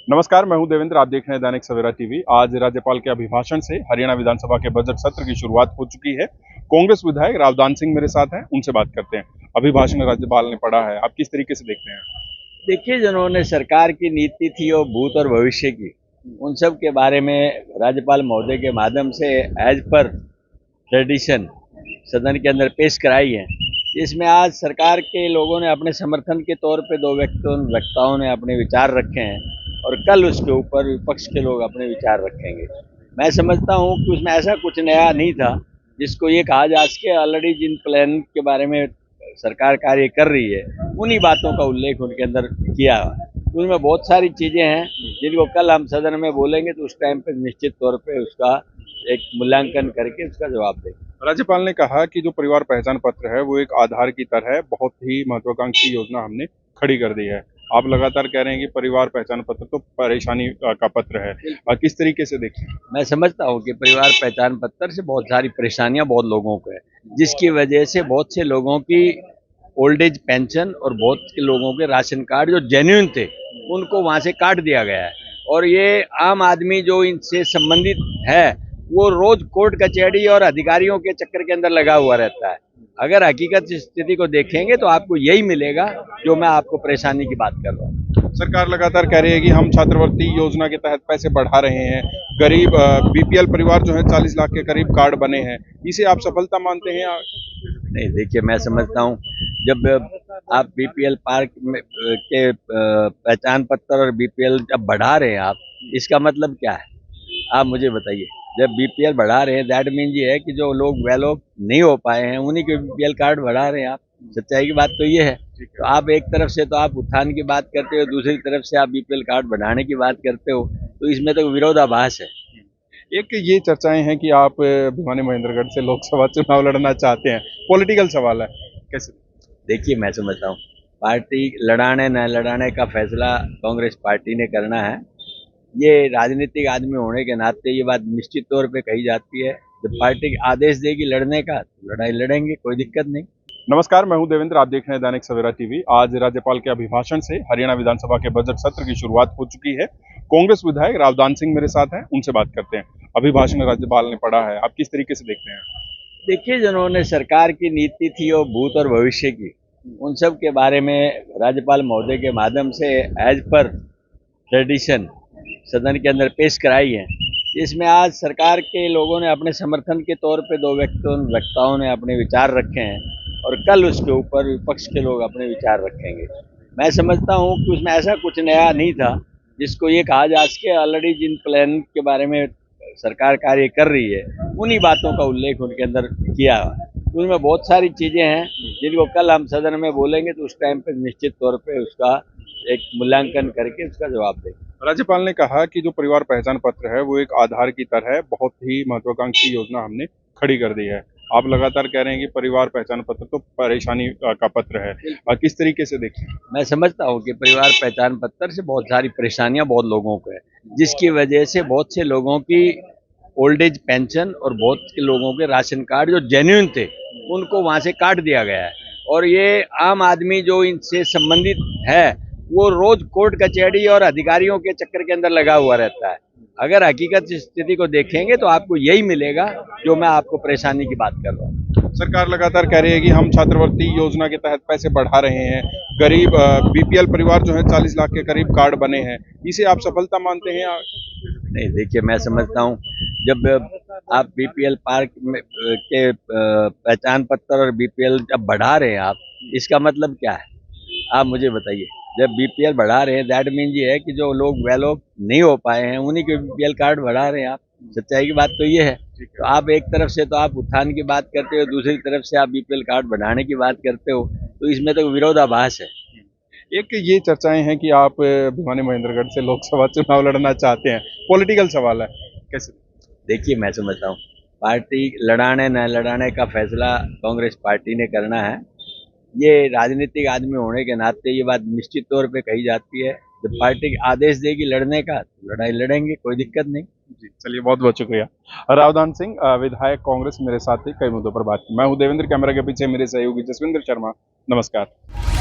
नमस्कार, मैं हूं देवेंद्र। आप देख रहे हैं दैनिक सवेरा टीवी। आज राज्यपाल के अभिभाषण से हरियाणा विधानसभा के बजट सत्र की शुरुआत हो चुकी है। कांग्रेस विधायक रावदान सिंह मेरे साथ हैं, उनसे बात करते हैं। अभिभाषण राज्यपाल ने पढ़ा है, आप किस तरीके से देखते हैं? देखिए, जिन्होंने सरकार की नीति थी और भूत और भविष्य की, उन सब के बारे में राज्यपाल महोदय के माध्यम से एज पर ट्रेडिशन सदन के अंदर पेश कराई है। इसमें आज सरकार के लोगों ने अपने समर्थन के तौर पे दो वक्ताओं ने अपने विचार रखे हैं और कल उसके ऊपर विपक्ष के लोग अपने विचार रखेंगे। मैं समझता हूँ कि उसमें ऐसा कुछ नया नहीं था जिसको ये कहा जा सके। ऑलरेडी जिन प्लान के बारे में सरकार कार्य कर रही है, उन्हीं बातों का उल्लेख उनके अंदर किया। उसमें बहुत सारी चीज़ें हैं जिनको कल हम सदन में बोलेंगे तो उस टाइम पे निश्चित तौर पे उसका एक मूल्यांकन करके उसका जवाब देंगे। राज्यपाल ने कहा कि जो परिवार पहचान पत्र है वो एक आधार की तरह है, बहुत ही महत्वाकांक्षी योजना हमने खड़ी कर दी है। आप लगातार कह रहे हैं कि परिवार पहचान पत्र तो परेशानी का पत्र है, किस तरीके से देखें? मैं समझता हूँ कि परिवार पहचान पत्र से बहुत सारी परेशानियां बहुत लोगों को है, जिसकी वजह से बहुत से लोगों की ओल्ड एज पेंशन और बहुत के लोगों के राशन कार्ड जो जेन्युइन थे उनको वहां से काट दिया गया है। और ये आम आदमी जो इनसे संबंधित है वो रोज कोर्ट कचहरी और अधिकारियों के चक्कर के अंदर लगा हुआ रहता है। अगर हकीकत स्थिति को देखेंगे तो आपको यही मिलेगा जो मैं आपको परेशानी की बात कर रहा हूँ। सरकार लगातार कह रही है कि हम छात्रवृत्ति योजना के तहत पैसे बढ़ा रहे हैं। गरीब बीपीएल परिवार जो है 40 लाख के करीब कार्ड बने हैं, इसे आप सफलता मानते हैं? नहीं, देखिए, मैं समझता हूँ जब आप बीपीएल पार्क में के पहचान पत्र और बीपीएल जब बढ़ा रहे हैं आप, इसका मतलब क्या है? आप मुझे बताइए। जब बीपीएल बढ़ा रहे हैं दैट मीन ये है कि जो लोग लोग नहीं हो पाए हैं उन्हीं के बीपीएल कार्ड बढ़ा रहे हैं आप। सच्चाई की बात तो ये है। तो आप एक तरफ से तो आप उत्थान की बात करते हो, दूसरी तरफ से आप बीपीएल कार्ड बढ़ाने की बात करते हो, तो इसमें तो विरोधाभास है। एक ये चर्चाएं हैं कि आप भिवानी महेंद्रगढ़ से लोकसभा चुनाव लड़ना चाहते हैं, पॉलिटिकल सवाल है, कैसे? देखिए, मैं समझता हूँ पार्टी लड़ाने न लड़ाने का फैसला कांग्रेस पार्टी ने करना है। ये राजनीतिक आदमी होने के नाते ये बात निश्चित तौर पे कही जाती है। जब पार्टी आदेश देगी लड़ने का तो लड़ाई लड़ेंगे, कोई दिक्कत नहीं। नमस्कार, मैं हूं देवेंद्र। आप देख रहे हैं दैनिक सवेरा टीवी। आज राज्यपाल के अभिभाषण से हरियाणा विधानसभा के बजट सत्र की शुरुआत हो चुकी है। कांग्रेस विधायक रावदान सिंह मेरे साथ हैं, उनसे बात करते हैं। अभिभाषण राज्यपाल ने पढ़ा है, आप किस तरीके से देखते हैं? देखिए, जिन्होंने सरकार की नीति थी और भूत और भविष्य की, उन सब के बारे में राज्यपाल महोदय के माध्यम से एज पर ट्रेडिशन सदन के अंदर पेश कराई है। इसमें आज सरकार के लोगों ने अपने समर्थन के तौर पे दो वक्ताओं ने अपने विचार रखे हैं और कल उसके ऊपर विपक्ष के लोग अपने विचार रखेंगे। मैं समझता हूँ कि उसमें ऐसा कुछ नया नहीं था जिसको ये कहा जा सके। ऑलरेडी जिन प्लान के बारे में सरकार कार्य कर रही है, उन्हीं बातों का उल्लेख उनके अंदर किया। उसमें बहुत सारी चीज़ें हैं जिनको कल हम सदन में बोलेंगे तो उस टाइम पे निश्चित तौर पे उसका एक मूल्यांकन करके उसका जवाब देंगे। राज्यपाल ने कहा कि जो परिवार पहचान पत्र है वो एक आधार की तरह है, बहुत ही महत्वाकांक्षी योजना हमने खड़ी कर दी है। आप लगातार कह रहे हैं कि परिवार पहचान पत्र तो परेशानी का पत्र है, किस तरीके से देखें? मैं समझता हूँ कि परिवार पहचान पत्र से बहुत सारी परेशानियां बहुत लोगों को है, जिसकी वजह से बहुत से लोगों की ओल्ड एज पेंशन और बहुत के लोगों के राशन कार्ड जो जेन्युइन थे उनको वहां से काट दिया गया है। और ये आम आदमी जो इनसे संबंधित है वो रोज कोर्ट कचहरी और अधिकारियों के चक्कर के अंदर लगा हुआ रहता है। अगर हकीकत स्थिति को देखेंगे तो आपको यही मिलेगा जो मैं आपको परेशानी की बात कर रहा हूँ। सरकार लगातार कह रही है कि हम छात्रवृत्ति योजना के तहत पैसे बढ़ा रहे हैं। गरीब बीपीएल परिवार जो है 40 लाख के करीब कार्ड बने हैं, इसे आप सफलता मानते हैं? नहीं, देखिए, मैं समझता हूँ जब आप बीपीएल पार्क में के पहचान पत्र और बीपीएल जब बढ़ा रहे हैं आप, इसका मतलब क्या है? आप मुझे बताइए। जब बीपीएल बढ़ा रहे हैं दैट मीन ये है कि जो लोग नहीं हो पाए हैं उन्हीं के बीपीएल कार्ड बढ़ा रहे हैं आप। सच्चाई की बात तो ये है। तो आप एक तरफ से तो आप उत्थान की बात करते हो, दूसरी तरफ से आप बीपीएल कार्ड बढ़ाने की बात करते हो, तो इसमें तो विरोधाभास है। एक ये चर्चाएं हैं कि आप भिवानी महेंद्रगढ़ से लोकसभा चुनाव लड़ना चाहते हैं, पॉलिटिकल सवाल है, कैसे? देखिए, मैं समझता हूँ पार्टी लड़ाने न लड़ाने का फैसला कांग्रेस पार्टी ने करना है। ये राजनीतिक आदमी होने के नाते ये बात निश्चित तौर पे कही जाती है। जब पार्टी आदेश देगी लड़ने का तो लड़ाई लड़ेंगे, कोई दिक्कत नहीं। जी, चलिए, बहुत बहुत शुक्रिया। रावदान सिंह विधायक कांग्रेस मेरे साथ ही कई मुद्दों पर बात की। मैं हूं देवेंद्र, कैमरा के पीछे मेरे सहयोगी जसविंदर शर्मा। नमस्कार।